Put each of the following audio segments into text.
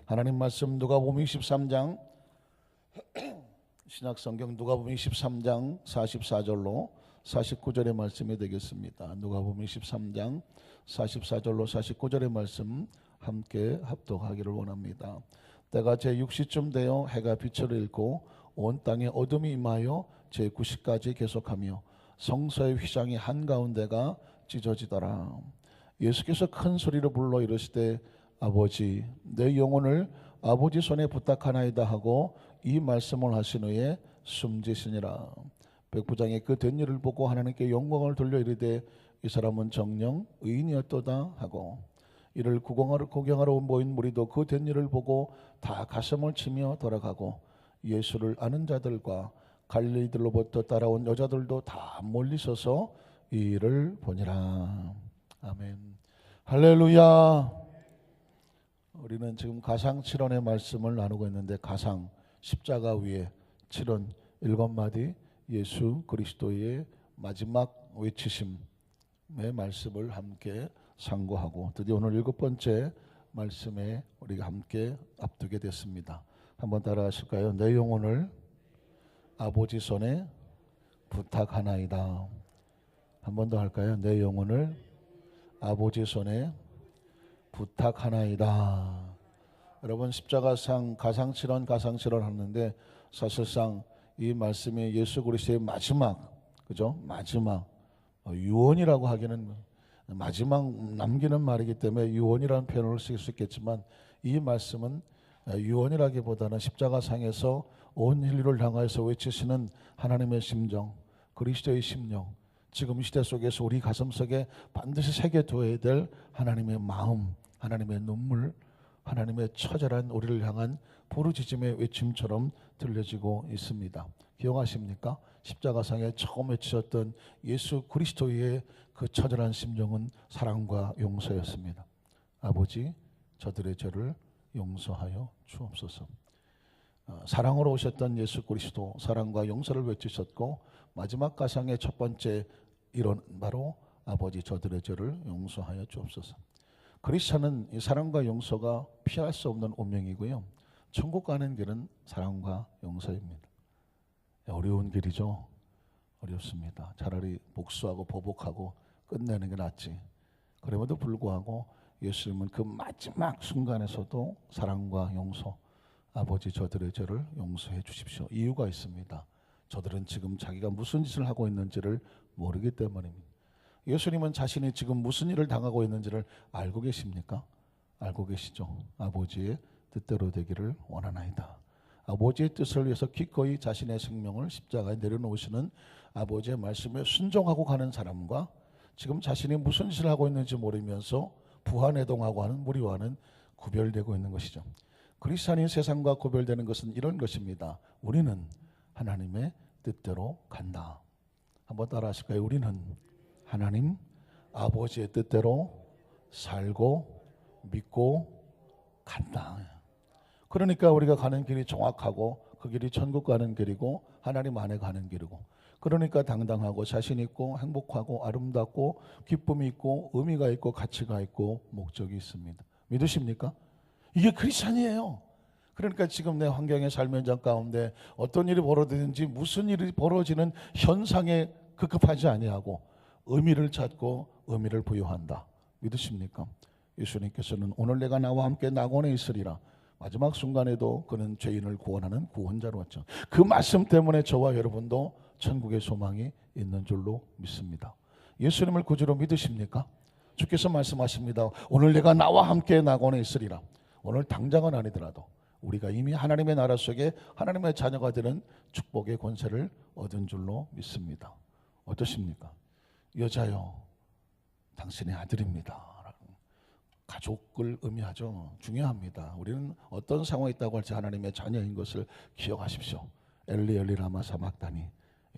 하나님 말씀 누가복음 23장 신약성경 누가복음 23장 44절로 49절의 말씀이 되겠습니다. 누가복음 23장 44절로 49절의 말씀 함께 합독하기를 원합니다. 때가 제6시쯤 되어 해가 빛을 잃고 온 땅에 어둠이 임하여 제9시까지 계속하며 성서의 휘장이 한가운데가 찢어지더라. 예수께서 큰 소리로 불러 이르시되 아버지 내 영혼을 아버지 손에 부탁하나이다 하고 이 말씀을 하신 후에 숨지시니라. 백부장이 그 된 일을 보고 하나님께 영광을 돌려 이르되 이 사람은 정녕 의인이었도다 하고, 이를 구경하러 모인 무리도 그 된 일을 보고 다 가슴을 치며 돌아가고, 예수를 아는 자들과 갈릴리들로부터 따라온 여자들도 다 멀리 서서 이 일을 보니라. 아멘. 할렐루야. 우리는 지금 가상 7언의 말씀을 나누고 있는데, 가상 십자가 위에 7언 7마디 예수 그리스도의 마지막 외치심의 말씀을 함께 상고하고, 드디어 오늘 7번째 말씀에 우리가 함께 앞두게 됐습니다. 한번 따라 하실까요? 내 영혼을 아버지 손에 부탁하나이다. 한 번 더 할까요? 내 영혼을 아버지 손에 부탁하나이다. 여러분, 십자가상 가상 7언 하는데, 사실상 이 말씀이 예수 그리스도의 마지막, 그죠? 마지막 유언이라고 하기는 마지막 남기는 말이기 때문에 유언이라는 표현을 쓸 수 있겠지만, 이 말씀은 유언이라기보다는 십자가상에서 온 인류를 향하여서 외치시는 하나님의 심정, 그리스도의 심령, 지금 이 시대 속에서 우리 가슴속에 반드시 새겨두어야 될 하나님의 마음, 하나님의 눈물, 하나님의 처절한 우리를 향한 부르짖음의 외침처럼 들려지고 있습니다. 기억하십니까? 십자가상에 처음 외치셨던 예수 그리스도의 그 처절한 심정은 사랑과 용서였습니다. 아버지, 저들의 죄를 용서하여 주옵소서. 사랑으로 오셨던 예수 그리스도, 사랑과 용서를 외치셨고, 마지막 가상의 첫 번째 이론 바로 아버지, 저들의 죄를 용서하여 주옵소서. 그리스도는 이 사랑과 용서가 피할 수 없는 운명이고요, 천국 가는 길은 사랑과 용서입니다. 어려운 길이죠. 어렵습니다. 차라리 복수하고 보복하고 끝내는 게 낫지. 그럼에도 불구하고 예수님은 그 마지막 순간에서도 사랑과 용서, 아버지 저들의 죄를 용서해 주십시오. 이유가 있습니다. 저들은 지금 자기가 무슨 짓을 하고 있는지를 모르기 때문입니다. 예수님은 자신이 지금 무슨 일을 당하고 있는지를 알고 계십니까? 알고 계시죠. 아버지의 뜻대로 되기를 원하나이다. 아버지의 뜻을 위해서 기꺼이 자신의 생명을 십자가에 내려놓으시는 아버지의 말씀에 순종하고 가는 사람과, 지금 자신이 무슨 짓을 하고 있는지 모르면서 부하내동하고 하는 무리와는 구별되고 있는 것이죠. 그리스도인이 세상과 구별되는 것은 이런 것입니다. 우리는 하나님의 뜻대로 간다. 한번 따라 하실까요? 우리는 하나님 아버지의 뜻대로 살고 믿고 간다. 그러니까 우리가 가는 길이 정확하고, 그 길이 천국 가는 길이고 하나님 안에 가는 길이고, 그러니까 당당하고 자신 있고 행복하고 아름답고 기쁨이 있고 의미가 있고 가치가 있고 목적이 있습니다. 믿으십니까? 이게 크리스찬이에요. 그러니까 지금 내 환경의 삶의 현장 가운데 어떤 일이 벌어지든지 무슨 일이 벌어지는 현상에 급급하지 아니하고 의미를 찾고 의미를 부여한다. 믿으십니까? 예수님께서는 오늘 내가 나와 함께 낙원에 있으리라. 마지막 순간에도 그는 죄인을 구원하는 구원자로 왔죠. 그 말씀 때문에 저와 여러분도 천국의 소망이 있는 줄로 믿습니다. 예수님을 구주로 믿으십니까? 주께서 말씀하십니다. 오늘 내가 나와 함께 낙원에 있으리라. 오늘 당장은 아니더라도 우리가 이미 하나님의 나라 속에 하나님의 자녀가 되는 축복의 권세를 얻은 줄로 믿습니다. 어떠십니까? 여자여, 당신의 아들입니다. 가족을 의미하죠. 중요합니다. 우리는 어떤 상황에 있다고 할지 하나님의 자녀인 것을 기억하십시오. 엘리 엘리 라마 사막다니,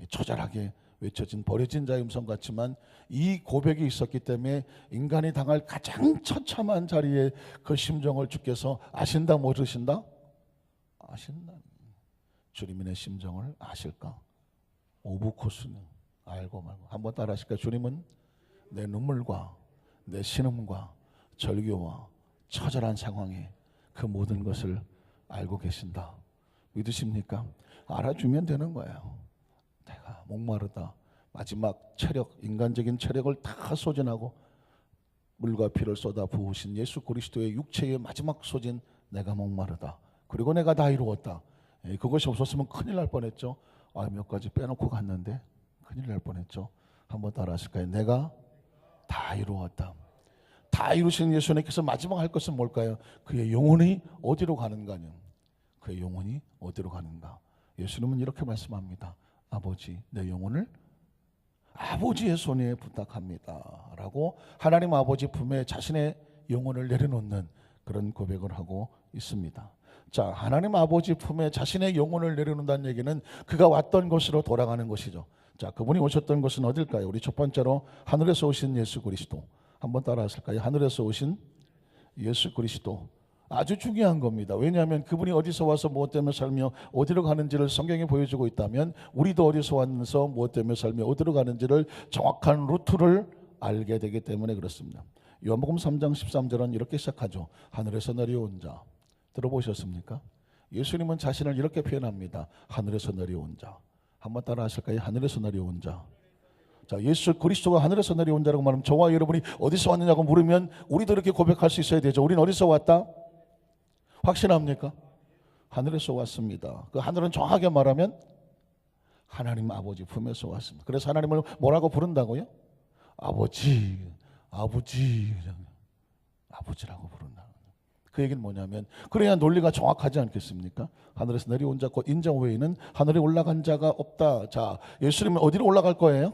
처절하게 외쳐진 버려진 자의 음성 같지만 이 고백이 있었기 때문에 인간이 당할 가장 처참한 자리에 그 심정을 주께서 아신다 모르신다? 아신다. 주님의 심정을 아실까? 오브코스는 알고 말고. 한번 따라 하실까요? 주님은 내 눈물과 내 신음과 절규와 처절한 상황에 그 모든 것을 알고 계신다. 믿으십니까? 알아주면 되는 거예요. 내가 목마르다. 마지막 체력, 인간적인 체력을 다 소진하고 물과 피를 쏟아 부으신 예수 그리스도의 육체의 마지막 소진, 내가 목마르다. 그리고 내가 다 이루었다. 그것이 없었으면 큰일 날 뻔했죠. 몇 가지 빼놓고 갔는데 큰일 날 뻔했죠. 한번 따라 하실까요? 내가 다 이루었다. 다 이루신 예수님께서 마지막 할 것은 뭘까요? 그의 영혼이 어디로 가는가요? 그의 영혼이 어디로 가는가? 예수님은 이렇게 말씀합니다. 아버지, 내 영혼을 아버지의 손에 부탁합니다 라고 하나님 아버지 품에 자신의 영혼을 내려놓는 그런 고백을 하고 있습니다. 자, 하나님 아버지 품에 자신의 영혼을 내려놓는다는 얘기는 그가 왔던 곳으로 돌아가는 것이죠. 자, 그분이 오셨던 곳은 어딜까요? 우리 첫 번째로 하늘에서 오신 예수 그리스도. 한번 따라 하실까요? 하늘에서 오신 예수 그리스도. 아주 중요한 겁니다. 왜냐하면 그분이 어디서 와서 무엇 때문에 살며 어디로 가는지를 성경에 보여주고 있다면 우리도 어디서 와서 무엇 때문에 살며 어디로 가는지를 정확한 루트를 알게 되기 때문에 그렇습니다. 요한복음 3장 13절은 이렇게 시작하죠. 하늘에서 내려온 자. 들어보셨습니까? 예수님은 자신을 이렇게 표현합니다. 하늘에서 내려온 자. 한번 따라 하실까요? 하늘에서 내려온 자. 자, 예수 그리스도가 하늘에서 내려온 자라고 말하면 저와 여러분이 어디서 왔느냐고 물으면 우리도 이렇게 고백할 수 있어야 되죠. 우리는 어디서 왔다? 확신합니까? 하늘에서 왔습니다. 그 하늘은 정확하게 말하면 하나님 아버지 품에서 왔습니다. 그래서 하나님을 뭐라고 부른다고요? 아버지, 아버지라고 부른다. 그 얘기는 뭐냐면 그래야 논리가 정확하지 않겠습니까? 하늘에서 내려온 자 곧 인정 외에는 하늘에 올라간 자가 없다. 자, 예수님은 어디로 올라갈 거예요?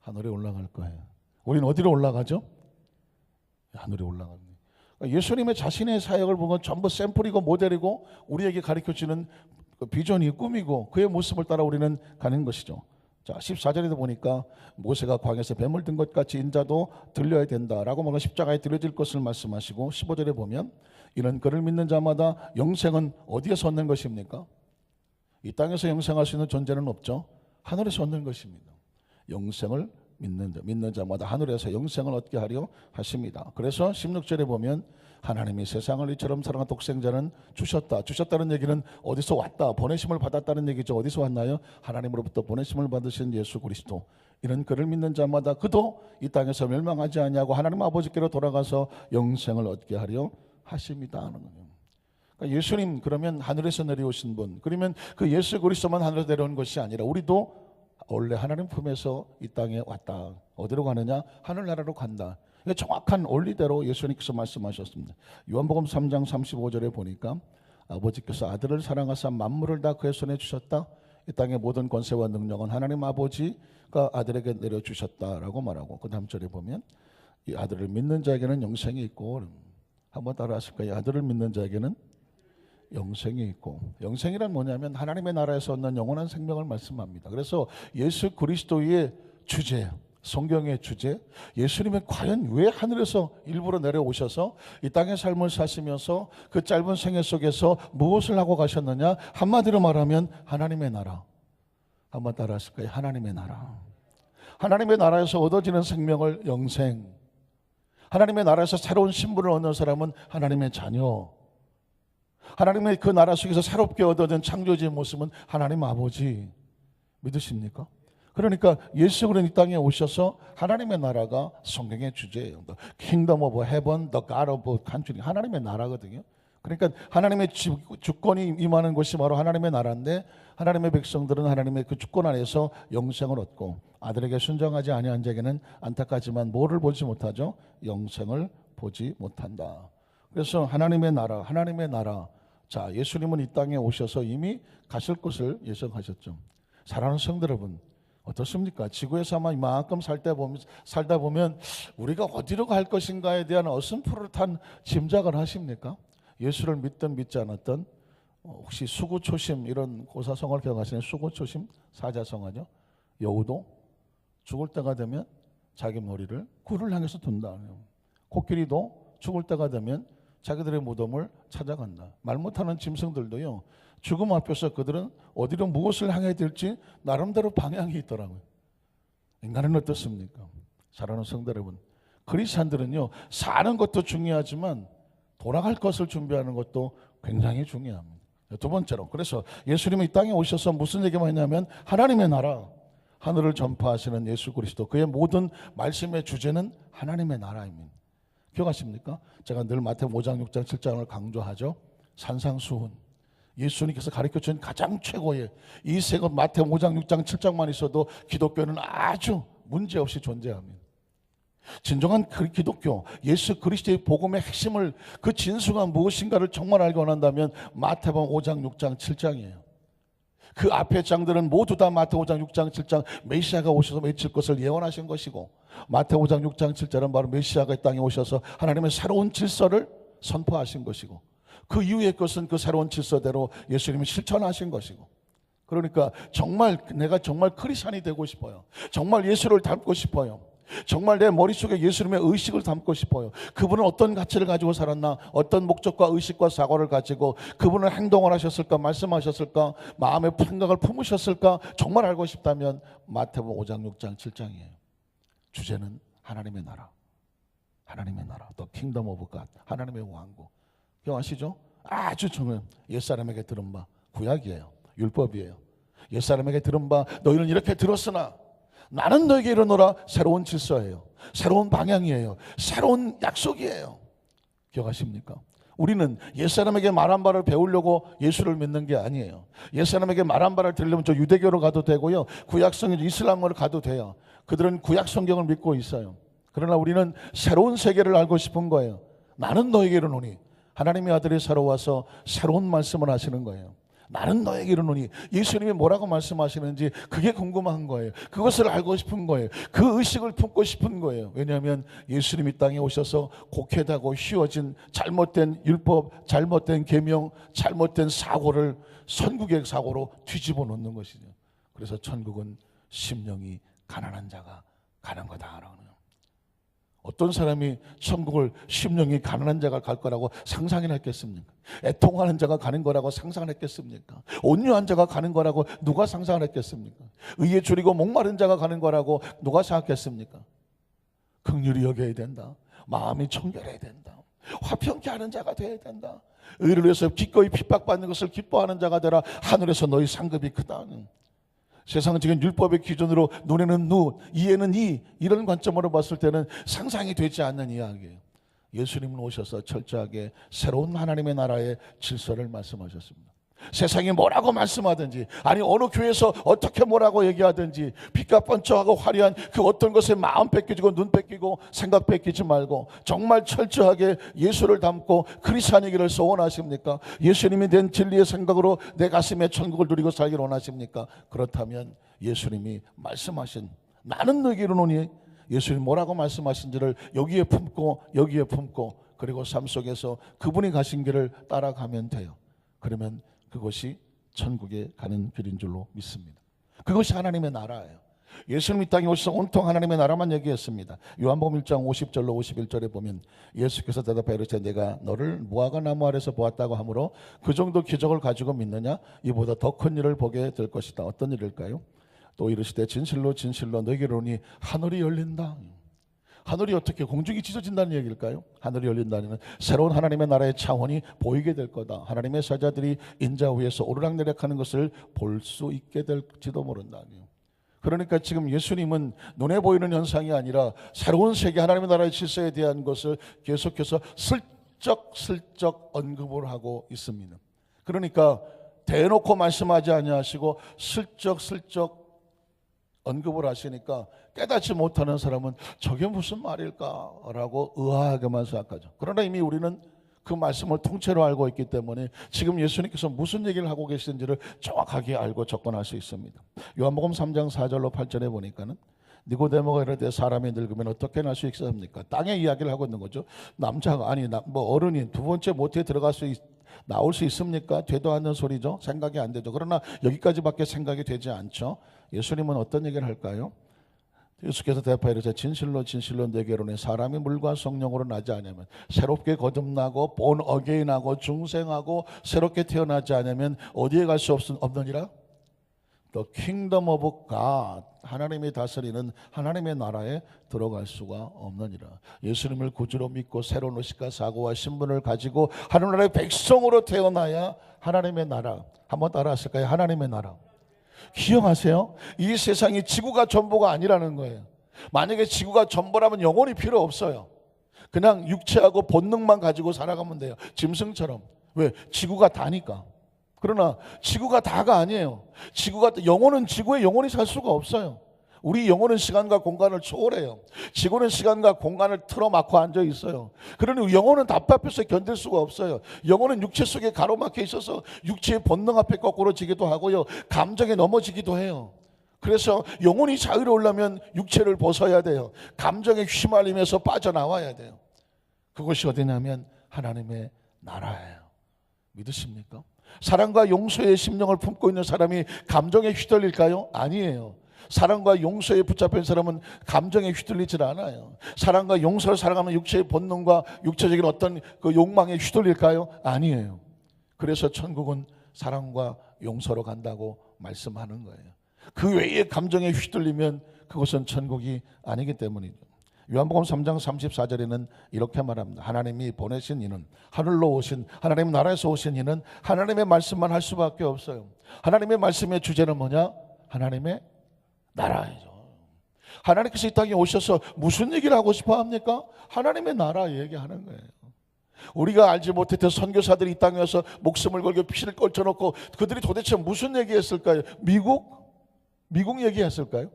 하늘에 올라갈 거예요. 우리는 어디로 올라가죠? 하늘에 올라갑니다. 예수님의 자신의 사역을 보면 전부 샘플이고 모델이고 우리에게 가르쳐주는 비전이 꿈이고 그의 모습을 따라 우리는 가는 것이죠. 자, 14절에도 보니까 모세가 광야에서 뱀을 든 것 같이 인자도 들려야 된다라고 뭔가 십자가에 들려질 것을 말씀하시고 15절에 보면 이는 그를 믿는 자마다 영생은 어디에서 얻는 것입니까? 이 땅에서 영생할 수 있는 존재는 없죠. 하늘에서 얻는 것입니다. 영생을 믿는 자마다 하늘에서 영생을 얻게 하려 하십니다. 그래서 16절에 보면 하나님이 세상을 이처럼 사랑한 독생자는 주셨다. 주셨다는 얘기는 어디서 왔다. 보내심을 받았다는 얘기죠. 어디서 왔나요? 하나님으로부터 보내심을 받으신 예수 그리스도. 이는 그를 믿는 자마다 그도 이 땅에서 멸망하지 아니하고 하나님 아버지께로 돌아가서 영생을 얻게 하려 하십니다 하는 거예요. 그러니까 예수님 그러면 하늘에서 내려오신 분. 그러면 그 예수 그리스도만 하늘에서 내려온 것이 아니라 우리도 원래 하나님 품에서 이 땅에 왔다. 어디로 가느냐? 하늘나라로 간다. 정확한 원리대로 예수님께서 말씀하셨습니다. 요한복음 3장 35절에 보니까 아버지께서 아들을 사랑하사 만물을 다 그의 손에 주셨다. 이 땅의 모든 권세와 능력은 하나님 아버지가 아들에게 내려주셨다라고 말하고 그 다음 절에 보면 이 아들을 믿는 자에게는 영생이 있고 한번 따라 하실까요? 아들을 믿는 자에게는 영생이 있고 영생이란 뭐냐면 하나님의 나라에서 얻는 영원한 생명을 말씀합니다. 그래서 예수 그리스도의 주제 성경의 주제 예수님은 과연 왜 하늘에서 일부러 내려오셔서 이 땅의 삶을 사시면서 그 짧은 생애 속에서 무엇을 하고 가셨느냐? 한마디로 말하면 하나님의 나라. 한번 따라 하실까요? 하나님의 나라. 하나님의 나라에서 얻어지는 생명을 영생. 하나님의 나라에서 새로운 신분을 얻는 사람은 하나님의 자녀. 하나님의 그 나라 속에서 새롭게 얻어진 창조주의 모습은 하나님 아버지. 믿으십니까? 그러니까 예수 그리스도는 이 땅에 오셔서 하나님의 나라가 성경의 주제예요. The Kingdom of Heaven, the God of Country. 하나님의 나라거든요. 그러니까 하나님의 주권이 임하는 곳이 바로 하나님의 나라인데 하나님의 백성들은 하나님의 그 주권 안에서 영생을 얻고 아들에게 순종하지 아니한 자에게는 안타깝지만 뭐를 보지 못하죠? 영생을 보지 못한다. 그래서 하나님의 나라, 하나님의 나라. 자, 예수님은 이 땅에 오셔서 이미 가실 곳을 예정하셨죠. 사랑하는 성도 여러분, 어떻습니까? 지구에서 아마 이만큼 살다 보면 우리가 어디로 갈 것인가에 대한 어슴푸릇한 짐작을 하십니까? 예수를 믿든 믿지 않았든 혹시 수구초심 이런 고사성어를 기억하시나요? 수구초심 사자성어죠. 여우도 죽을 때가 되면 자기 머리를 굴을 향해서 둔다. 코끼리도 죽을 때가 되면 자기들의 무덤을 찾아간다. 말 못하는 짐승들도요. 죽음 앞에서 그들은 어디로 무엇을 향해 될지 나름대로 방향이 있더라고요. 인간은 어떻습니까? 사랑하는 성도 여러분, 그리스도인들은요 사는 것도 중요하지만 돌아갈 것을 준비하는 것도 굉장히 중요합니다. 두 번째로, 그래서 예수님이 이 땅에 오셔서 무슨 얘기만 했냐면 하나님의 나라, 하늘을 전파하시는 예수 그리스도, 그의 모든 말씀의 주제는 하나님의 나라입니다. 기억하십니까? 제가 늘 마태복음 5장, 6장, 7장을 강조하죠. 산상수훈, 예수님께서 가르쳐준 가장 최고의 이 세 것, 마태복음 5장, 6장, 7장만 있어도 기독교는 아주 문제없이 존재합니다. 진정한 기독교, 예수 그리스도의 복음의 핵심을, 그 진수가 무엇인가를 정말 알기 원한다면 마태복음 5장, 6장, 7장이에요. 그 앞의 장들은 모두 다 마태복음 5장, 6장, 7장 메시아가 오셔서 맺힐 것을 예언하신 것이고, 마태복음 5장, 6장, 7장은 바로 메시아가 이 땅에 오셔서 하나님의 새로운 질서를 선포하신 것이고, 그 이후의 것은 그 새로운 질서대로 예수님이 실천하신 것이고, 그러니까 정말 내가 정말 크리스찬이 되고 싶어요. 정말 예수를 닮고 싶어요. 정말 내 머릿속에 예수님의 의식을 담고 싶어요. 그분은 어떤 가치를 가지고 살았나, 어떤 목적과 의식과 사고를 가지고 그분은 행동을 하셨을까, 말씀하셨을까, 마음의 생각을 품으셨을까, 정말 알고 싶다면 마태복음 5장, 6장, 7장이에요. 주제는 하나님의 나라, 하나님의 나라, 또 킹덤 오브 갓, 하나님의 왕국. 기억하시죠? 아주 중요한, 옛사람에게 들은 바, 구약이에요. 율법이에요. 옛사람에게 들은 바 너희는 이렇게 들었으나 나는 너에게 이르노라. 새로운 질서예요. 새로운 방향이에요. 새로운 약속이에요. 기억하십니까? 우리는 옛사람에게 말한 바를 배우려고 예수를 믿는 게 아니에요. 옛사람에게 말한 바를 들으려면 저 유대교로 가도 되고요, 구약성경 이슬람으로 가도 돼요. 그들은 구약성경을 믿고 있어요. 그러나 우리는 새로운 세계를 알고 싶은 거예요. 나는 너에게 이르노니, 하나님의 아들이 새로 와서 새로운 말씀을 하시는 거예요. 나는 너에게 이르노니, 예수님이 뭐라고 말씀하시는지 그게 궁금한 거예요. 그것을 알고 싶은 거예요. 그 의식을 품고 싶은 거예요. 왜냐하면 예수님이 땅에 오셔서 곡해다고 휘어진 잘못된 율법, 잘못된 계명, 잘못된 사고를 선국의 사고로 뒤집어 놓는 것이죠. 그래서 천국은 심령이 가난한 자가 가는 거다라는 거예요. 어떤 사람이 천국을 심령이 가난한 자가 갈 거라고 상상이나 했겠습니까? 애통하는 자가 가는 거라고 상상을 했겠습니까? 온유한 자가 가는 거라고 누가 상상을 했겠습니까? 의에 줄이고 목마른 자가 가는 거라고 누가 생각했습니까? 긍휼히 여겨야 된다. 마음이 청결해야 된다. 화평케 하는 자가 되어야 된다. 의를 위해서 기꺼이 핍박받는 것을 기뻐하는 자가 되라. 하늘에서 너희 상급이 크다. 세상은 지금 율법의 기준으로 눈에는 눈, 이에는 이, 이런 관점으로 봤을 때는 상상이 되지 않는 이야기예요. 예수님은 오셔서 철저하게 새로운 하나님의 나라의 질서를 말씀하셨습니다. 세상이 뭐라고 말씀하든지, 아니 어느 교회에서 어떻게 뭐라고 얘기하든지, 빛과 번쩍하고 화려한 그 어떤 것에 마음 뺏기고 눈 뺏기고 생각 뺏기지 말고 정말 철저하게 예수를 담고 크리스찬이기를 소원하십니까? 예수님이 낸 진리의 생각으로 내 가슴에 천국을 누리고 살기를 원하십니까? 그렇다면 예수님이 말씀하신 나는 너에게 이르노니, 예수님 뭐라고 말씀하신지를 여기에 품고 그리고 삶 속에서 그분이 가신 길을 따라가면 돼요. 그러면 그것이 천국에 가는 길인 줄로 믿습니다. 그것이 하나님의 나라예요. 예수님이 땅에 오셔서 온통 하나님의 나라만 얘기했습니다. 요한복음 1장 50절로 51절에 보면 예수께서 대답하여 이르시되 내가 너를 무화과 나무 아래서 보았다고 하므로 그 정도 기적을 가지고 믿느냐? 이보다 더 큰 일을 보게 될 것이다. 어떤 일일까요? 또 이르시되 진실로 진실로 너에게 이르노니 하늘이 열린다. 하늘이 어떻게 공중이 찢어진다는 얘기일까요? 하늘이 열린다는 새로운 하나님의 나라의 차원이 보이게 될 거다. 하나님의 사자들이 인자 위에서 오르락내리락하는 것을 볼 수 있게 될지도 모른다. 그러니까 지금 예수님은 눈에 보이는 현상이 아니라 새로운 세계 하나님의 나라의 질서에 대한 것을 계속해서 슬쩍 언급을 하고 있습니다. 그러니까 대놓고 말씀하지 아니하시고 슬쩍 언급을 하시니까 깨닫지 못하는 사람은 저게 무슨 말일까라고 의아하게만 생각하죠. 그러나 이미 우리는 그 말씀을 통째로 알고 있기 때문에 지금 예수님께서 무슨 얘기를 하고 계시는지를 정확하게 알고 접근할 수 있습니다. 요한복음 3장 4절로 8절에 보니까는 니고데모가 이르되 사람이 늙으면 어떻게 날 수 있습니까? 땅의 이야기를 하고 있는 거죠. 남자가 아니 뭐 어른이 두 번째 모태에 나올 수 있습니까? 되도 않는 소리죠. 생각이 안 되죠. 그러나 여기까지밖에 생각이 되지 않죠. 예수님은 어떤 얘기를 할까요? 예수께서 대답하여 이르시되 진실로 내게 이르노니 사람이 물과 성령으로 나지 않으면 새롭게 거듭나고 본 어게인하고 중생하고 새롭게 태어나지 않으면 어디에 갈 수 없느니라? The kingdom of God, 하나님이 다스리는 하나님의 나라에 들어갈 수가 없느니라. 예수님을 구주로 믿고 새로운 의식과 사고와 신분을 가지고 하늘나라의 백성으로 태어나야 하나님의 나라. 한번 따라하실까요? 하나님의 나라. 기억하세요? 이 세상이 지구가 전부가 아니라는 거예요. 만약에 지구가 전부라면 영혼이 필요 없어요. 그냥 육체하고 본능만 가지고 살아가면 돼요. 짐승처럼. 왜? 지구가 다니까. 그러나 지구가 다가 아니에요. 영혼은 지구에 영원히 살 수가 없어요. 우리 영혼은 시간과 공간을 초월해요. 지구는 시간과 공간을 틀어막고 앉아 있어요. 그러니 영혼은 답답해서 견딜 수가 없어요. 영혼은 육체 속에 가로막혀 있어서 육체의 본능 앞에 거꾸로 지기도 하고요, 감정에 넘어지기도 해요. 그래서 영혼이 자유로우려면 육체를 벗어야 돼요. 감정에 휘말리면서 빠져나와야 돼요. 그것이 어디냐면 하나님의 나라예요. 믿으십니까? 사랑과 용서의 심령을 품고 있는 사람이 감정에 휘둘릴까요? 아니에요. 사랑과 용서에 붙잡힌 사람은 감정에 휘둘리질 않아요. 사랑과 용서를 사랑하는 육체의 본능과 육체적인 어떤 그 욕망에 휘둘릴까요? 아니에요. 그래서 천국은 사랑과 용서로 간다고 말씀하는 거예요. 그 외의 감정에 휘둘리면 그것은 천국이 아니기 때문이죠. 요한복음 3장 34절에는 이렇게 말합니다. 하나님이 보내신 이는, 하늘로 오신 하나님 나라에서 오신 이는 하나님의 말씀만 할 수밖에 없어요. 하나님의 말씀의 주제는 뭐냐? 하나님의 나라이죠. 하나님께서 이 땅에 오셔서 무슨 얘기를 하고 싶어 합니까? 하나님의 나라 얘기하는 거예요. 우리가 알지 못했던 선교사들이 이 땅에 와서 목숨을 걸고 피를 걸쳐놓고 그들이 도대체 무슨 얘기했을까요? 미국 얘기했을까요?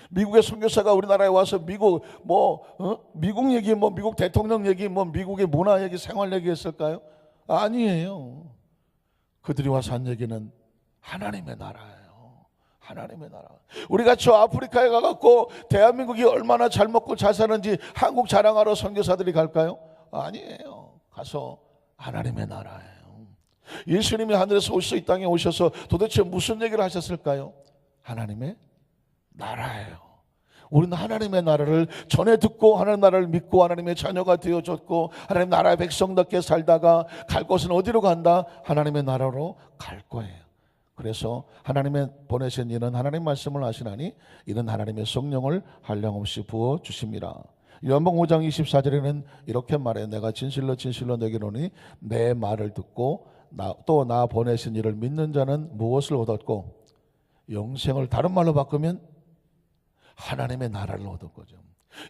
미국의 선교사가 우리나라에 와서 미국 얘기, 미국 대통령 얘기, 미국의 문화 얘기, 생활 얘기 했을까요? 아니에요. 그들이 와서 한 얘기는 하나님의 나라예요. 하나님의 나라. 우리가 저 아프리카에 가갖고 대한민국이 얼마나 잘 먹고 잘 사는지 한국 자랑하러 선교사들이 갈까요? 아니에요. 가서 하나님의 나라예요. 예수님이 하늘에서 오셔서 이 땅에 오셔서 도대체 무슨 얘기를 하셨을까요? 하나님의 나라예요. 우리는 하나님의 나라를 전해 듣고 하나님의 나라를 믿고 하나님의 자녀가 되어졌고 하나님 나라의 백성답게 살다가 갈 곳은 어디로 간다? 하나님의 나라로 갈 거예요. 그래서 하나님의 보내신 이는 하나님 말씀을 하시나니 이는 하나님의 성령을 한량없이 부어 주심이라. 요한복음 5장 24절에는 이렇게 말해요. 내가 진실로 진실로 내게 이르노니 내 말을 듣고 또 나 보내신 이를 믿는 자는 무엇을 얻었고 영생을, 다른 말로 바꾸면 하나님의 나라를 얻을 거죠.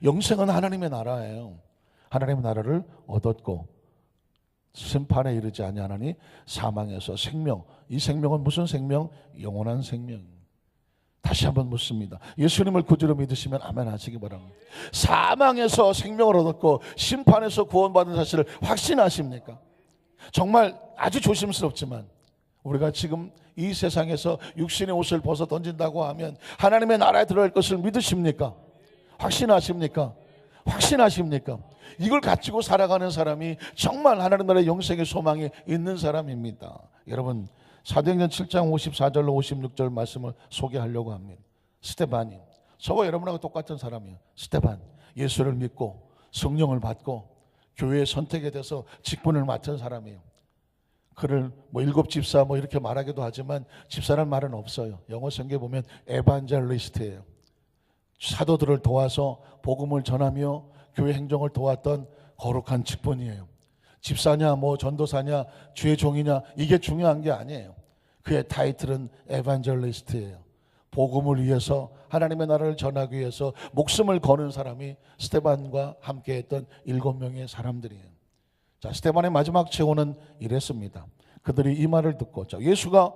영생은 하나님의 나라예요. 하나님의 나라를 얻었고 심판에 이르지 아니하나니 사망에서 생명, 이 생명은 무슨 생명? 영원한 생명. 다시 한번 묻습니다. 예수님을 구주로 믿으시면 아멘 하시기 바랍니다. 사망에서 생명을 얻었고 심판에서 구원받은 사실을 확신하십니까? 정말 아주 조심스럽지만 우리가 지금 이 세상에서 육신의 옷을 벗어 던진다고 하면 하나님의 나라에 들어갈 것을 믿으십니까? 확신하십니까? 확신하십니까? 이걸 가지고 살아가는 사람이 정말 하나님 나라의 영생의 소망이 있는 사람입니다. 여러분, 사도행전 7장 54절로 56절 말씀을 소개하려고 합니다. 스데반이, 저와 여러분하고 똑같은 사람이에요. 스데반, 예수를 믿고 성령을 받고 교회의 선택에 대해서 직분을 맡은 사람이에요. 그를 일곱 집사 이렇게 말하기도 하지만 집사라는 말은 없어요. 영어 성경에 보면 에반젤리스트예요. 사도들을 도와서 복음을 전하며 교회 행정을 도왔던 거룩한 직분이에요. 집사냐 전도사냐 주의 종이냐 이게 중요한 게 아니에요. 그의 타이틀은 에반젤리스트예요. 복음을 위해서 하나님의 나라를 전하기 위해서 목숨을 거는 사람이 스데반과 함께했던 7명의 사람들이에요. 자, 스데반의 마지막 최후는 이랬습니다. 그들이 이 말을 듣고 예수가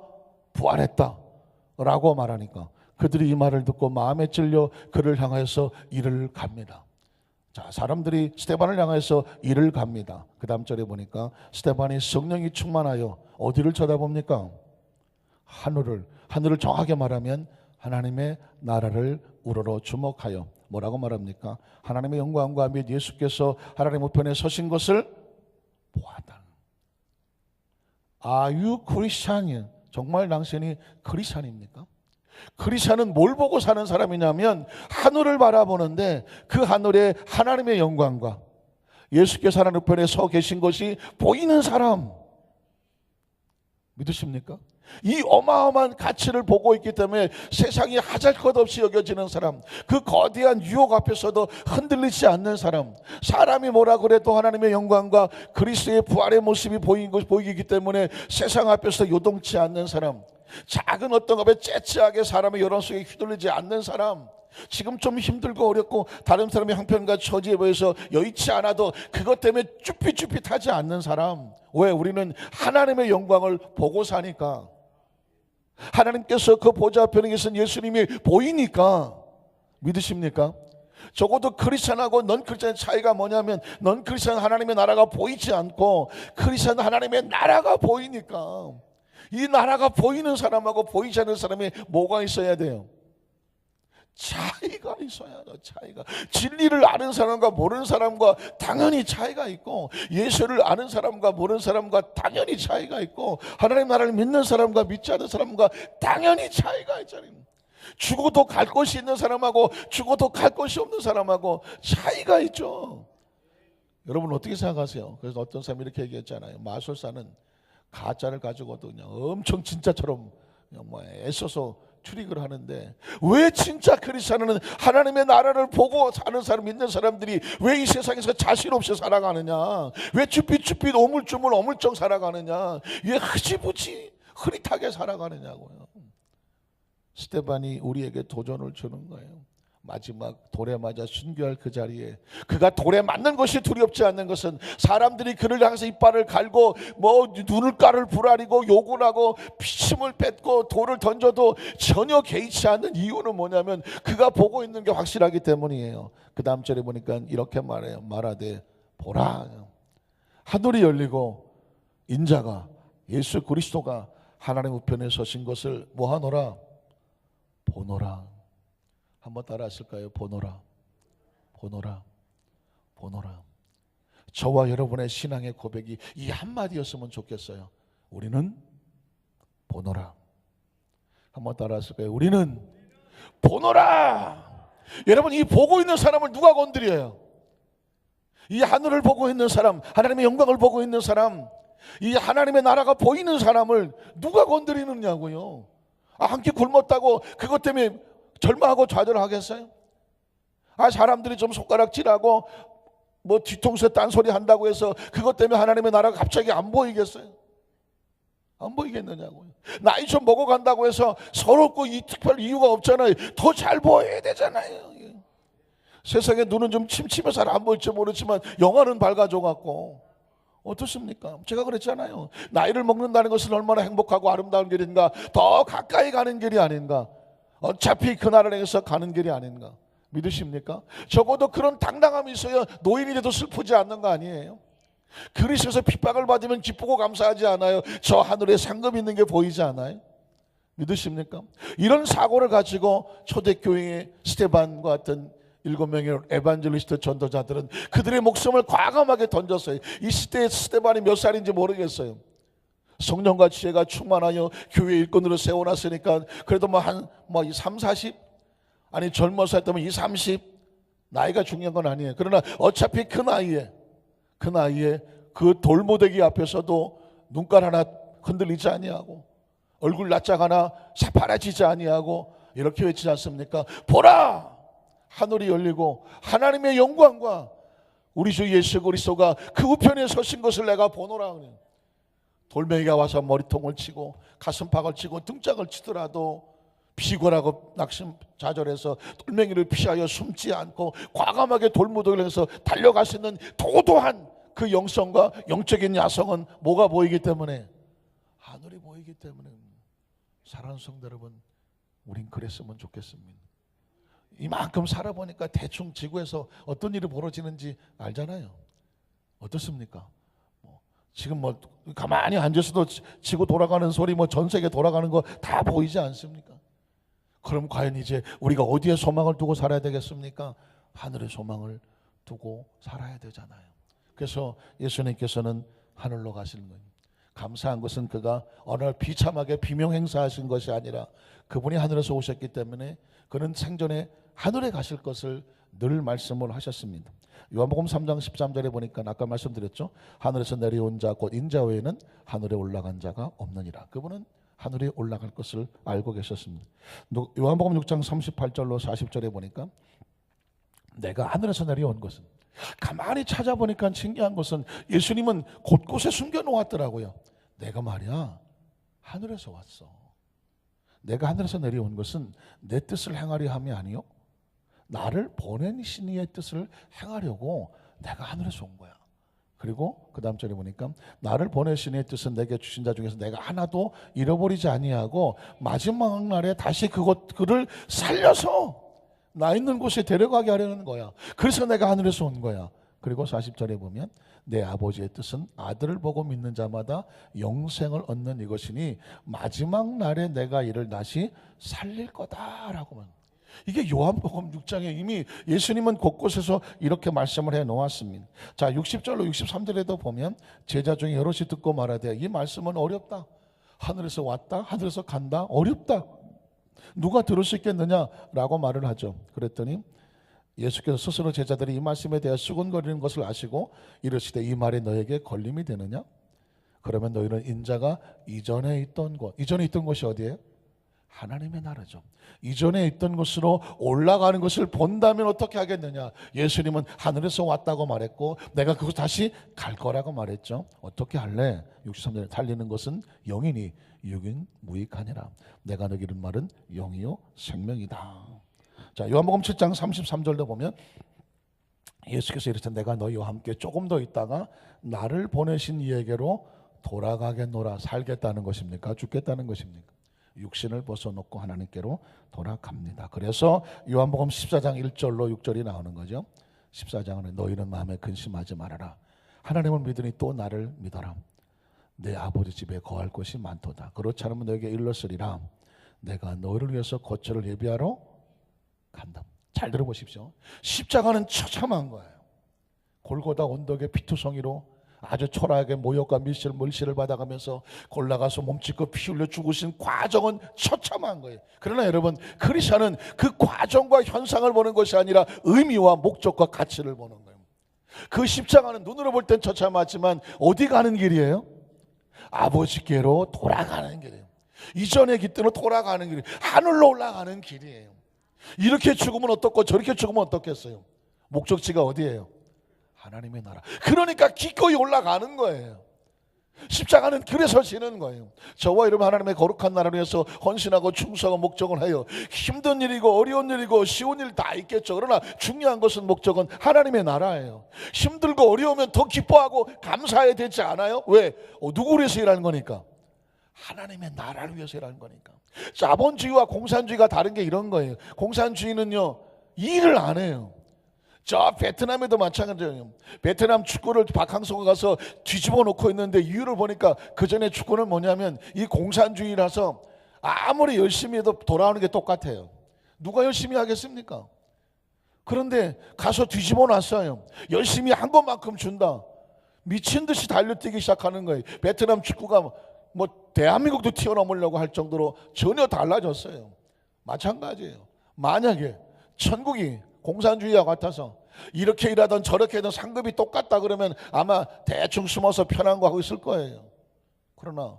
부활했다라고 말하니까 그들이 이 말을 듣고 마음에 찔려 그를 향해서 이를 갑니다. 자, 사람들이 스데반을 향해서 이를 갑니다. 그 다음 절에 보니까 스데반이 성령이 충만하여 어디를 쳐다봅니까? 하늘을 정확하게 말하면 하나님의 나라를 우러러 주목하여 뭐라고 말합니까? 하나님의 영광과 및 예수께서 하나님 우편에 서신 것을 보았다. Are you Christian? 정말 당신이 크리스찬입니까? 크리스찬은 뭘 보고 사는 사람이냐면 하늘을 바라보는데 그 하늘에 하나님의 영광과 예수께서 하나님 우편에 서 계신 것이 보이는 사람. 믿으십니까? 이 어마어마한 가치를 보고 있기 때문에 세상이 하잘것없이 여겨지는 사람, 그 거대한 유혹 앞에서도 흔들리지 않는 사람, 사람이 뭐라 그래도 하나님의 영광과 그리스도의 부활의 모습이 보이기 때문에 세상 앞에서 요동치 않는 사람, 작은 어떤 것에 째째하게 사람의 여론 속에 휘둘리지 않는 사람, 지금 좀 힘들고 어렵고 다른 사람의 형편과 처지에 보여서 여의치 않아도 그것 때문에 쭈삣쭈삣하지 않는 사람. 왜? 우리는 하나님의 영광을 보고 사니까. 하나님께서 그 보좌 앞에 계신 예수님이 보이니까. 믿으십니까? 적어도 크리스천하고 넌 크리스천의 차이가 뭐냐면, 넌 크리스천 하나님의 나라가 보이지 않고 크리스천 하나님의 나라가 보이니까. 이 나라가 보이는 사람하고 보이지 않는 사람이 뭐가 있어야 돼요? 차이가 있어야 돼. 차이가. 진리를 아는 사람과 모르는 사람과 당연히 차이가 있고, 예수를 아는 사람과 모르는 사람과 당연히 차이가 있고, 하나님 나라를 믿는 사람과 믿지 않는 사람과 당연히 차이가 있잖아요. 죽어도 갈 곳이 있는 사람하고 죽어도 갈 곳이 없는 사람하고 차이가 있죠. 여러분 어떻게 생각하세요? 그래서 어떤 사람이 이렇게 얘기했잖아요. 마술사는 가짜를 가지고도 그냥 엄청 진짜처럼 그냥 뭐 애써서 출입을 하는데, 왜 진짜 크리스천은 하나님의 나라를 보고 사는 사람, 믿는 사람들이 왜 이 세상에서 자신 없이 살아가느냐, 왜 쭈삣쭈삣 오물쭈물 어물쩡 살아가느냐, 왜 흐지부지 흐릿하게 살아가느냐고요. 스데반이 우리에게 도전을 주는 거예요. 마지막 돌에 맞아 순교할 그 자리에, 그가 돌에 맞는 것이 두렵지 않는 것은, 사람들이 그를 향해서 이빨을 갈고 뭐 눈을가를 부라리고 욕을 하고 피침을 뱉고 돌을 던져도 전혀 개의치 않는 이유는 뭐냐면 그가 보고 있는 게 확실하기 때문이에요. 그 다음 절에 보니까 이렇게 말해요. 말하되 보라, 하늘이 열리고 인자가, 예수 그리스도가 하나님 우편에 서신 것을 뭐하노라? 보노라. 한번 따라 하실까요? 보노라, 보노라, 보노라. 저와 여러분의 신앙의 고백이 이 한마디였으면 좋겠어요. 우리는 보노라. 한번 따라 하실까요? 우리는 보노라. 여러분, 이 보고 있는 사람을 누가 건드려요? 이 하늘을 보고 있는 사람, 하나님의 영광을 보고 있는 사람, 이 하나님의 나라가 보이는 사람을 누가 건드리느냐고요. 한 끼 굶었다고 그것 때문에 절망하고 좌절하겠어요? 사람들이 좀 손가락질하고 뭐 뒤통수에 딴소리 한다고 해서 그것 때문에 하나님의 나라가 갑자기 안 보이겠어요? 안 보이겠느냐고요. 나이 좀 먹어간다고 해서 서럽고 이 특별 이유가 없잖아요. 더 잘 보여야 되잖아요. 세상에 눈은 좀 침침해서 잘 안 보일지 모르지만 영화는 밝아져갖고 어떻습니까? 제가 그랬잖아요. 나이를 먹는다는 것은 얼마나 행복하고 아름다운 길인가, 더 가까이 가는 길이 아닌가, 어차피 그 나라를 향해서 가는 길이 아닌가. 믿으십니까? 적어도 그런 당당함이 있어야 노인이 돼도 슬프지 않는 거 아니에요? 그리스도에서 핍박을 받으면 기쁘고 감사하지 않아요? 저 하늘에 상금 있는 게 보이지 않아요? 믿으십니까? 이런 사고를 가지고 초대교회의 스데반과 같은 7명의 에반젤리스트 전도자들은 그들의 목숨을 과감하게 던졌어요. 이 시대의 스데반이 몇 살인지 모르겠어요. 성령과 지혜가 충만하여 교회 일꾼으로 세워놨으니까 그래도 한 3, 40? 아니 젊어서 했다면 2, 30? 나이가 중요한 건 아니에요. 그러나 어차피 그 나이에 그 돌무더기 앞에서도 눈깔 하나 흔들리지 아니하고 얼굴 낯짝 하나 새파라지지 아니하고 이렇게 외치지 않습니까? 보라! 하늘이 열리고 하나님의 영광과 우리 주 예수 그리스도가 그 우편에 서신 것을 내가 보노라. 돌멩이가 와서 머리통을 치고 가슴팍을 치고 등짝을 치더라도 비굴하고 낙심좌절해서 돌멩이를 피하여 숨지 않고 과감하게 돌무더기를 해서 달려갈 수 있는 도도한 그 영성과 영적인 야성은 뭐가 보이기 때문에? 하늘이 보이기 때문에. 사랑하는 성도 여러분, 우린 그랬으면 좋겠습니다. 이만큼 살아보니까 대충 지구에서 어떤 일이 벌어지는지 알잖아요. 어떻습니까? 지금 가만히 앉아서도 지구 돌아가는 소리, 전 세계 돌아가는 거 다 보이지 않습니까? 그럼 과연 이제 우리가 어디에 소망을 두고 살아야 되겠습니까? 하늘에 소망을 두고 살아야 되잖아요. 그래서 예수님께서는 하늘로 가시는 거예요. 감사한 것은 그가 어느 날 비참하게 비명 행사하신 것이 아니라 그분이 하늘에서 오셨기 때문에 그는 생전에 하늘에 가실 것을 늘 말씀을 하셨습니다. 요한복음 3장 13절에 보니까 아까 말씀드렸죠. 하늘에서 내려온 자 곧 인자 외에는 하늘에 올라간 자가 없느니라. 그분은 하늘에 올라갈 것을 알고 계셨습니다. 요한복음 6장 38절로 40절에 보니까 내가 하늘에서 내려온 것은, 가만히 찾아보니까 신기한 것은 예수님은 곳곳에 숨겨놓았더라고요. 내가 말이야 하늘에서 왔어. 내가 하늘에서 내려온 것은 내 뜻을 행하려 함이 아니요 나를 보낸 신이의 뜻을 행하려고 내가 하늘에서 온 거야. 그리고 그 다음 절에 보니까 나를 보내신 이의 뜻은 내게 주신 자 중에서 내가 하나도 잃어버리지 아니하고 마지막 날에 다시 그를 살려서 나 있는 곳에 데려가게 하려는 거야. 그래서 내가 하늘에서 온 거야. 그리고 40절에 보면 내 아버지의 뜻은 아들을 보고 믿는 자마다 영생을 얻는 이것이니 마지막 날에 내가 이를 다시 살릴 거다라고 말. 이게 요한복음 6장에 이미 예수님은 곳곳에서 이렇게 말씀을 해 놓았습니다. 자, 60절로 63절에도 보면 제자 중에 여럿이 듣고 말하되 이 말씀은 어렵다. 하늘에서 왔다, 하늘에서 간다, 어렵다. 누가 들을 수 있겠느냐라고 말을 하죠. 그랬더니 예수께서 스스로 제자들이 이 말씀에 대해 수군거리는 것을 아시고 이르시되 이 말이 너에게 걸림이 되느냐? 그러면 너희는 인자가 이전에 있던 곳이 어디예요? 하나님의 나라죠. 이전에 있던 곳으로 올라가는 것을 본다면 어떻게 하겠느냐? 예수님은 하늘에서 왔다고 말했고 내가 그곳 다시 갈 거라고 말했죠. 어떻게 할래? 63절에 달리는 것은 영이니 육인 무익하니라. 내가 너에게 이른 말은 영이요 생명이다. 자, 요한복음 7장 33절도 보면 예수께서 이르시되 내가 너희와 함께 조금 더 있다가 나를 보내신 이에게로 돌아가겠노라. 살겠다는 것입니까? 죽겠다는 것입니까? 육신을 벗어놓고 하나님께로 돌아갑니다. 그래서 요한복음 14장 1절로 6절이 나오는 거죠. 14장은 너희는 마음에 근심하지 말아라. 하나님을 믿으니 또 나를 믿어라. 내 아버지 집에 거할 곳이 많도다. 그렇지 않으면 너에게 일렀으리라. 내가 너희를 위해서 거처를 예비하러 간다. 잘 들어보십시오. 십자가는 처참한 거예요. 골고다 언덕의 피투성이로 아주 초라하게 모욕과 물씨를 받아가면서 골라가서 몸짓고 피 흘려 죽으신 과정은 처참한 거예요. 그러나 여러분, 크리스천은 그 과정과 현상을 보는 것이 아니라 의미와 목적과 가치를 보는 거예요. 그 십자가는 눈으로 볼 땐 처참하지만 어디 가는 길이에요? 아버지께로 돌아가는 길이에요. 이전의 깃대로 돌아가는 길이에요. 하늘로 올라가는 길이에요. 이렇게 죽으면 어떻고 저렇게 죽으면 어떻겠어요? 목적지가 어디예요? 하나님의 나라. 그러니까 기꺼이 올라가는 거예요. 십자가는 그래서 지는 거예요. 저와 여러분 하나님의 거룩한 나라를 위해서 헌신하고 충성하고 목적을 해요. 힘든 일이고 어려운 일이고 쉬운 일 다 있겠죠. 그러나 중요한 것은 목적은 하나님의 나라예요. 힘들고 어려우면 더 기뻐하고 감사해야 되지 않아요? 왜? 누구를 위해서 일하는 거니까? 하나님의 나라를 위해서 일하는 거니까. 자본주의와 공산주의가 다른 게 이런 거예요. 공산주의는요 일을 안 해요. 저 베트남에도 마찬가지예요. 베트남 축구를 박항서가 가서 뒤집어 놓고 있는데 이유를 보니까 그 전에 축구는 뭐냐면 이 공산주의라서 아무리 열심히 해도 돌아오는 게 똑같아요. 누가 열심히 하겠습니까? 그런데 가서 뒤집어 놨어요. 열심히 한 것만큼 준다. 미친 듯이 달려뛰기 시작하는 거예요. 베트남 축구가 뭐 대한민국도 튀어넘으려고 할 정도로 전혀 달라졌어요. 마찬가지예요. 만약에 천국이 공산주의와 같아서 이렇게 일하던 저렇게 하던 상급이 똑같다 그러면 아마 대충 숨어서 편한 거 하고 있을 거예요. 그러나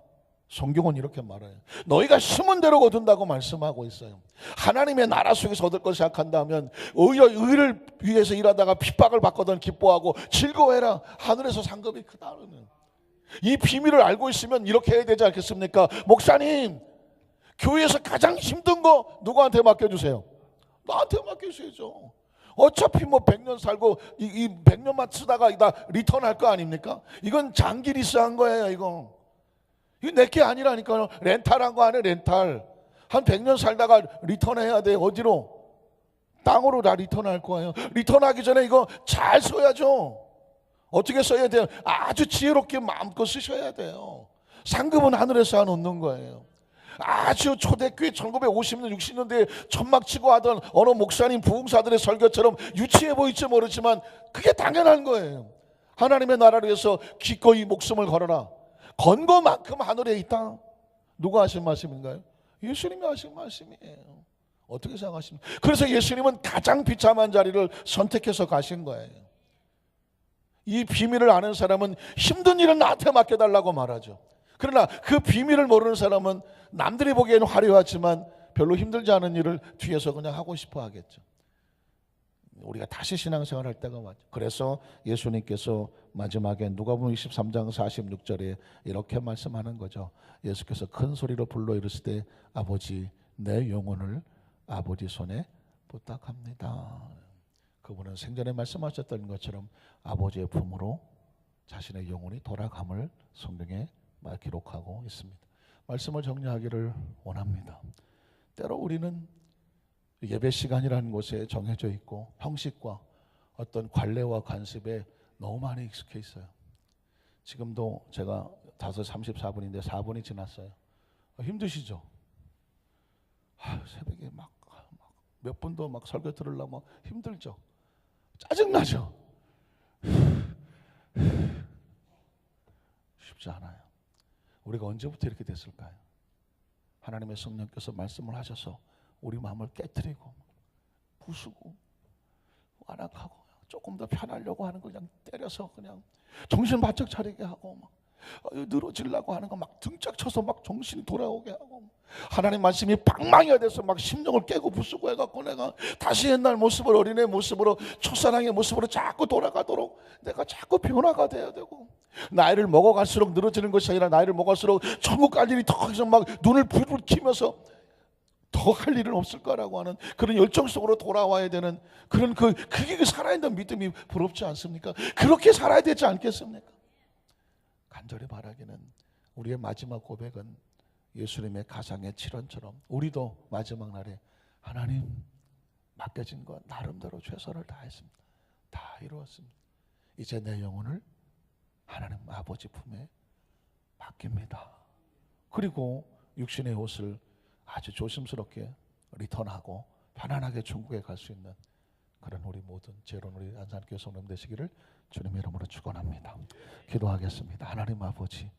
성경은 이렇게 말해요. 너희가 심은 대로 거둔다고 말씀하고 있어요. 하나님의 나라 속에서 얻을 걸 생각한다면 오히려 의를 위해서 일하다가 핍박을 받거든 기뻐하고 즐거워해라. 하늘에서 상급이 크다 그러면. 이 비밀을 알고 있으면 이렇게 해야 되지 않겠습니까? 목사님, 교회에서 가장 힘든 거 누구한테 맡겨주세요? 나한테 맡겨주셔야죠. 어차피 뭐 100년 살고 이 100년만 쓰다가 다 리턴할 거 아닙니까? 이건 장기 리스한 거예요. 이거 내게 아니라니까요. 렌탈한 거 아니에요. 렌탈. 한 100년 살다가 리턴해야 돼. 어디로? 땅으로 다 리턴할 거예요. 리턴하기 전에 이거 잘 써야죠. 어떻게 써야 돼요? 아주 지혜롭게 마음껏 쓰셔야 돼요. 상급은 하늘에서 놓는 거예요. 아주 초대교회 1950년 60년대에 천막 치고 하던 어느 목사님 부흥사들의 설교처럼 유치해 보일지 모르지만 그게 당연한 거예요. 하나님의 나라를 위해서 기꺼이 목숨을 걸어라. 건 것만큼 하늘에 있다. 누가 하신 말씀인가요? 예수님이 하신 말씀이에요. 어떻게 생각하십니까? 그래서 예수님은 가장 비참한 자리를 선택해서 가신 거예요. 이 비밀을 아는 사람은 힘든 일은 나한테 맡겨달라고 말하죠. 그러나 그 비밀을 모르는 사람은 남들이 보기에는 화려하지만 별로 힘들지 않은 일을 뒤에서 그냥 하고 싶어 하겠죠. 우리가 다시 신앙생활 할 때가 맞죠. 그래서 예수님께서 마지막에 누가복음 23장 46절에 이렇게 말씀하는 거죠. 예수께서 큰 소리로 불러 이르시되 아버지 내 영혼을 아버지 손에 부탁합니다. 그분은 생전에 말씀하셨던 것처럼 아버지의 품으로 자신의 영혼이 돌아감을 성경에 기록하고 있습니다. 말씀을 정리하기를 원합니다. 때로 우리는 예배 시간이라는 곳에 정해져 있고 형식과 어떤 관례와 관습에 너무 많이 익숙해 있어요. 지금도 제가 5시 34분인데 4분이 지났어요. 힘드시죠? 새벽에 막 몇 분도 막 설교 들으려고 막 힘들죠? 짜증나죠? 쉽지 않아요. 우리가 언제부터 이렇게 됐을까요? 하나님의 성령께서 말씀을 하셔서 우리 마음을 깨트리고 부수고 완악하고 조금 더 편하려고 하는 거 그냥 때려서 그냥 정신 바짝 차리게 하고 막 늘어지려고 하는 거 막 등짝 쳐서 막 정신이 돌아오게 하고 하나님 말씀이 방망이가 돼서 막 심령을 깨고 부수고 해갖고 내가 다시 옛날 모습으로 어린애 모습으로 첫사랑의 모습으로 자꾸 돌아가도록 내가 자꾸 변화가 돼야 되고 나이를 먹어갈수록 늘어지는 것이 아니라 나이를 먹을수록 천국 갈 일이 더 이상 막 눈을 불불 키면서 더 할 일은 없을 거라고 하는 그런 열정 속으로 돌아와야 되는 그런 그게 살아있는 믿음이 부럽지 않습니까? 그렇게 살아야 되지 않겠습니까? 간절히 바라기는 우리의 마지막 고백은 예수님의 가상의 칠언처럼 우리도 마지막 날에 하나님 맡겨진 것 나름대로 최선을 다했습니다. 다 이루었습니다. 이제 내 영혼을 하나님 아버지 품에 맡깁니다. 그리고 육신의 옷을 아주 조심스럽게 리턴하고 편안하게 천국에 갈 수 있는 그런 우리 모든 제론 우리 안산교회 성도님 되시기를 주님의 이름으로 축원합니다. 기도하겠습니다. 하나님 아버지